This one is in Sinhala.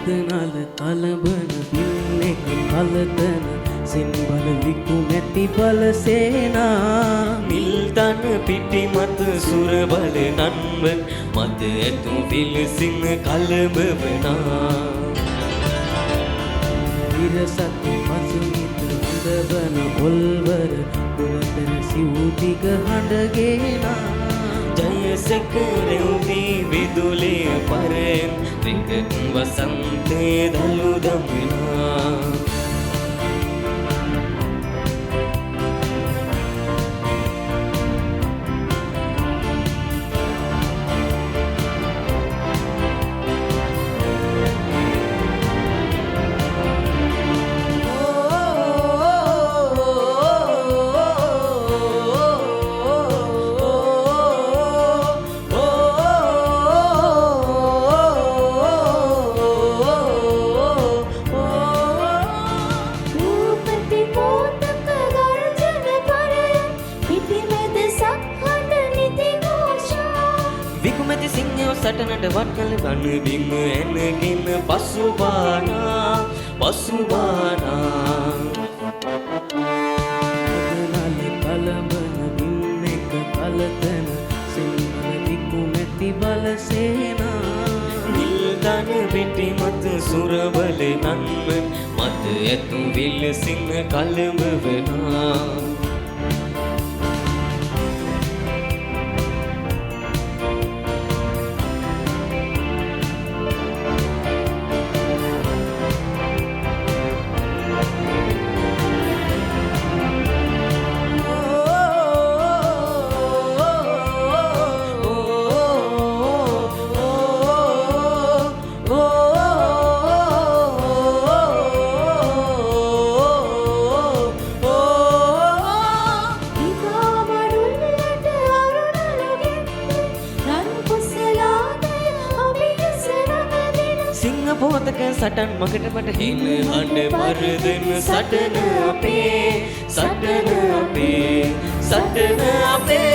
අදනල කලබන පින්නෙක කලතන සින්බල විකු නැති බලසේනා මිල්තන පිටිමත සුරබල නන්වන් මද ඇතු විලසින කලබවනා විරසතු පසුමිත හඳවන ඔල්වර දුවතන සිව්දිග හඬගේනා ජයසක රෙව්දී විදුලිය පරෙන් රිකක් වසන්තේ දලු දමනා විකුමැති සිංහයෝ සටනට වට්කල ගන්න බිම ඇනගෙන පසුබානා අදනල කලබන පින්නෙක කලතන සින්බල විකුමැති බලසේනා නිල්දන පිටිමත සුරබල නන්වන් මත ඇතු විලසින කලබවනා පොතක සටන් මකට මට හින හඬ මරදන සටන අපේ